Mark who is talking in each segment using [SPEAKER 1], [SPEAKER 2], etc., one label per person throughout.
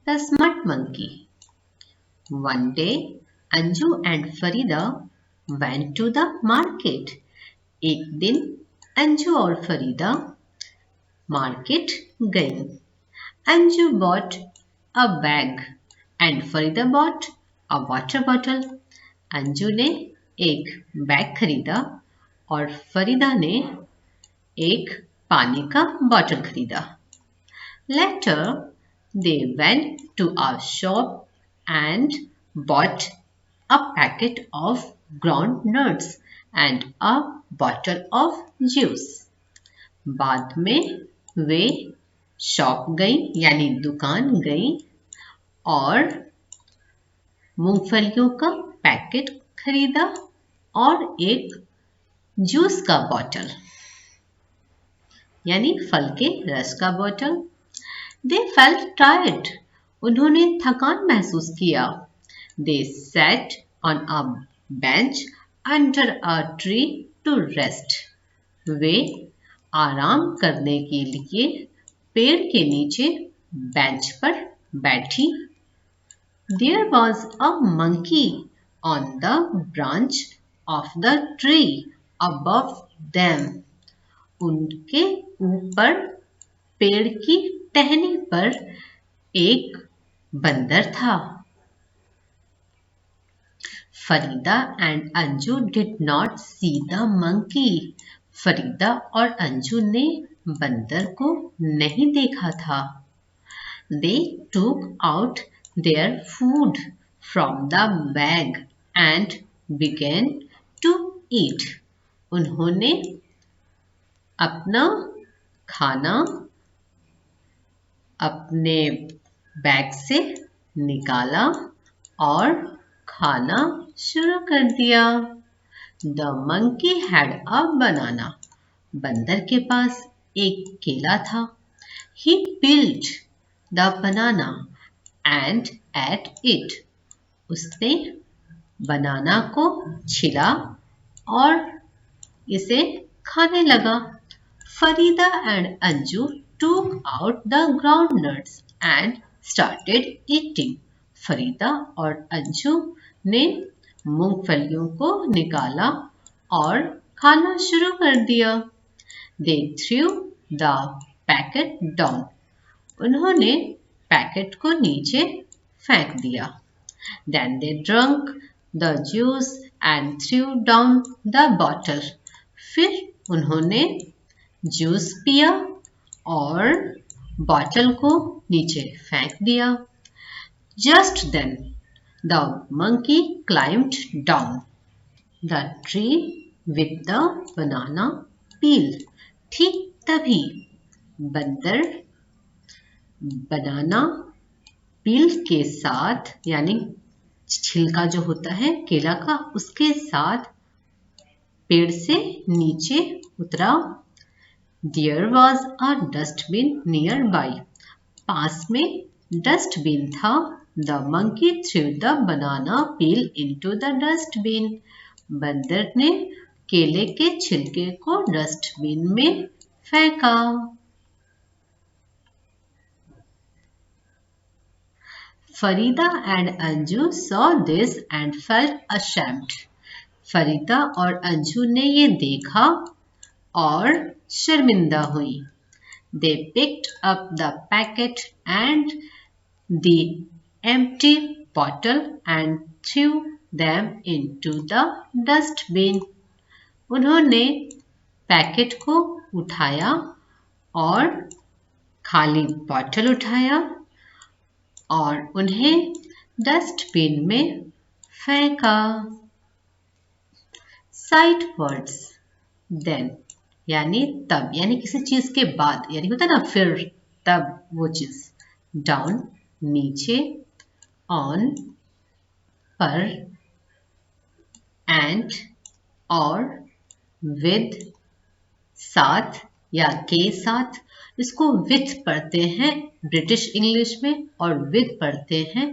[SPEAKER 1] The Smart Monkey. One day, Anju and Farida went to the market. एक दिन अंजू और Farida market गईं. Anju bought a bag and Farida bought a water bottle. Anju ने एक bag खरीदा और फरीदा ने एक पानी का बॉटल खरीदा. Later, they went to a shop and bought a packet of ground nuts and a bottle of juice. बाद में वे शॉप गई यानी दुकान गई और मूंगफलियों का पैकेट खरीदा और एक जूस का बॉटल यानी फल के रस का बॉटल. They felt tired. उन्होंने थकान महसूस किया. They sat on a bench under a tree to rest. वे आराम करने के लिए पेड़ के नीचे बेंच पर बैठी. There was a monkey on the branch of the tree above them. उनके ऊपर पेड़ की टहनी पर एक बंदर था. Farida and Anju did not see the monkey. Farida और अंजू ने बंदर को नहीं देखा था. They took out their food from the bag and began to eat. उन्होंने अपना खाना अपने बैग से निकाला और खाना शुरू कर दिया. The monkey had a banana. बंदर के पास एक केला था. He peeled the banana and ate it. उसने बनाना को छिला और इसे खाने लगा. Farida and Anju took out the groundnuts and started eating. Farida और अंजू ने मूंगफलियों को निकाला और खाना शुरू कर दिया. They threw the packet down. उन्होंने पैकेट को नीचे फेंक दिया. Then they drank the juice and threw down the bottle. फिर उन्होंने जूस पिया और बॉटल को नीचे फेंक दिया. Just then, the monkey climbed down the tree with the banana peel. ठीक तभी बंदर बनाना पील के साथ यानी छिलका जो होता है केला का उसके साथ पेड़ से नीचे उतरा. There was a dustbin nearby. पास में डस्टबिन था. The monkey threw the banana peel into the dustbin. बंदर ने केले के छिलके को डस्टबिन में फेंका. Farida and Anju saw this and felt ashamed. Farida और अंजू ने ये देखा और शर्मिंदा हुई. They picked up the packet and the empty bottle and threw them into the dustbin. उन्होंने पैकेट को उठाया और खाली बॉटल उठाया और उन्हें डस्टबिन में फेंका. Sight words. देन यानी तब यानी किसी चीज के बाद यानी होता ना फिर तब वो चीज. डाउन नीचे. ऑन पर. एंड और. विद साथ या के साथ. इसको विथ पढ़ते हैं ब्रिटिश इंग्लिश में और विद पढ़ते हैं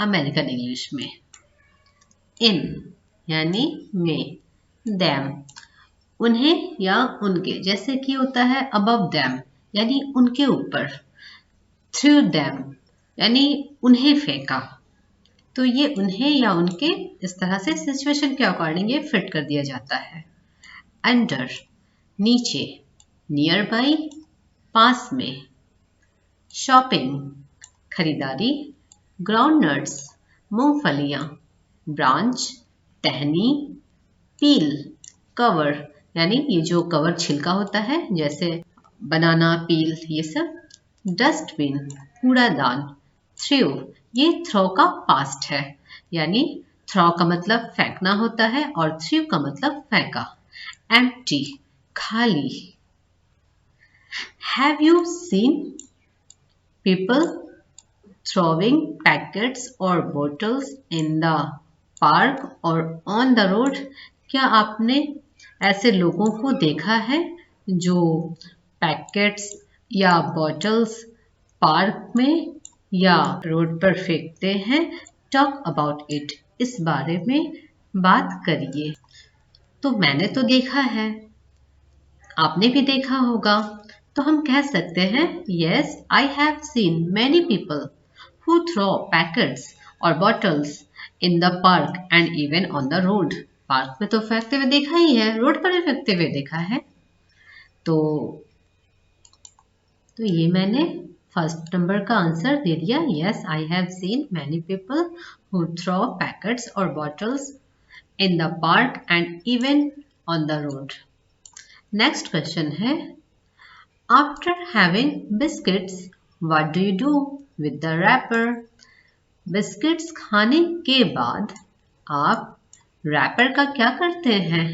[SPEAKER 1] अमेरिकन इंग्लिश में. इन यानी में. them उन्हें या उनके जैसे कि होता है above them यानी उनके ऊपर. through them यानी उन्हें फेंका। तो ये उन्हें या उनके इस तरह से सिचुएशन के अकॉर्डिंग ये फिट कर दिया जाता है। अंडर नीचे, नियर बाई पास में, शॉपिंग खरीदारी, ग्राउंडनट्स मूंगफलियां, ब्रांच टहनी, पील कवर यानी ये जो कवर छिलका होता है जैसे बनाना, पील, ये सब। डस्टबिन कूड़ादान, थ्रो ये थ्रो का पास्ट है, यानी थ्रो का मतलब फेंकना होता है और थ्रो का मतलब फेंका। एम्प्टी खाली। Have you seen people throwing packets or bottles in the park or on the road? क्या आपने ऐसे लोगों को देखा है जो पैकेट्स या बॉटल्स पार्क में या रोड पर फेंकते हैं? टॉक अबाउट इट, इस बारे में बात करिए। तो मैंने तो देखा है, आपने भी देखा होगा, तो हम कह सकते हैं yes, I have seen many people who throw packets or bottles in the park and even on the road. Park में तो फेंकते हुए देखा ही है, रोड पर भी फेंकते हुए देखा है। तो ये मैंने फर्स्ट नंबर का आंसर दे दिया। yes, I have seen many people who throw packets or bottles in the park and even on the road. Next question है, after having biscuits what do you do with the wrapper? Biscuits खाने के बाद आप wrapper का क्या करते हैं?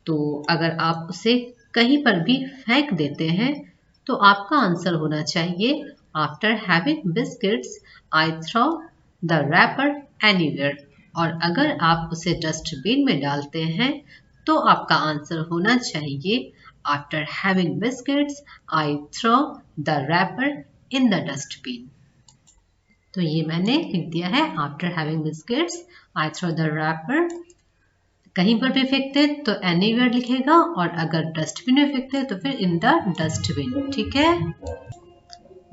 [SPEAKER 1] तो अगर आप उसे कहीं पर भी फेंक देते हैं तो आपका आंसर होना चाहिए after having biscuits I throw the wrapper anywhere. और अगर आप उसे डस्टबिन में डालते हैं तो आपका आंसर होना चाहिए after having biscuits I throw the wrapper in the dustbin. तो ये मैंने लिख दिया है after having biscuits I throw the wrapper. कहीं पर भी फेंकते तो एनीवेयर लिखेगा और अगर डस्टबिन में फेंकते तो फिर इन द डस्टबिन। ठीक है।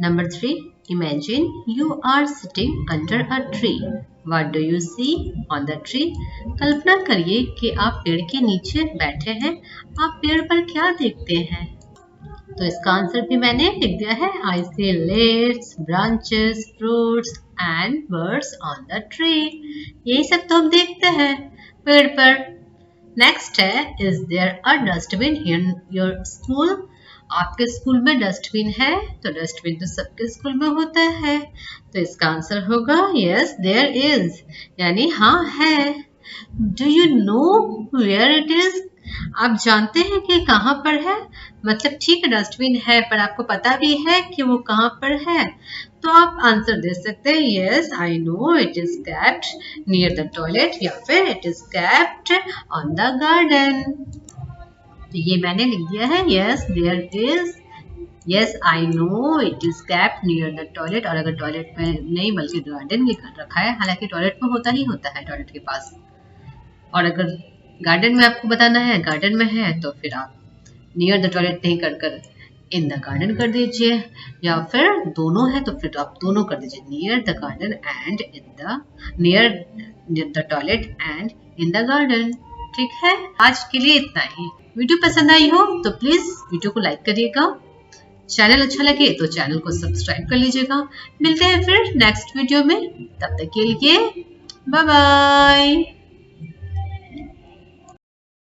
[SPEAKER 1] Number 3, imagine you are sitting under a tree. What do you see on the tree? कल्पना करिए कि आप पेड़ के नीचे बैठे हैं, आप पेड़ पर क्या देखते हैं? तो इसका आंसर भी मैंने लिख दिया है, I see leaves, branches, fruits and birds on the tree. यही सब तो हम देखते हैं पेड़ पर। नेक्स्ट है, is there a dustbin in your school? आपके स्कूल में डस्टबिन है? तो डस्टबिन तो सबके स्कूल में होता है, तो इसका आंसर होगा yes, there is, यानी हाँ है। Do you know where it is? आप जानते हैं कि कहाँ पर है? मतलब ठीक है डस्टबिन है पर आपको पता भी है कि वो कहाँ पर है, तो आप आंसर दे सकते हैं yes, I know it is kept near the toilet या फिर it is kept on the garden। तो ये मैंने लिख दिया है yes, there is, yes, I know it is kept near the toilet। और अगर टॉयलेट में नहीं बल्कि गार्डन में रखा है, हालांकि टॉयलेट में होता ही होता है टॉयलेट के पास, और अगर गार्डन में आपको बताना है गार्डन में है तो फिर आप नियर द टॉयलेट नहीं कर इन द गार्डन कर दीजिए, या फिर दोनों है तो फिर आप दोनों कर दीजिए, near the garden and in the near the toilet and in the garden. ठीक है, आज के लिए इतना ही। वीडियो पसंद आई हो तो प्लीज वीडियो को लाइक करिएगा, चैनल अच्छा लगे तो चैनल को सब्सक्राइब कर लीजिएगा। मिलते हैं फिर नेक्स्ट वीडियो में, तब तक के लिए बाय बाय।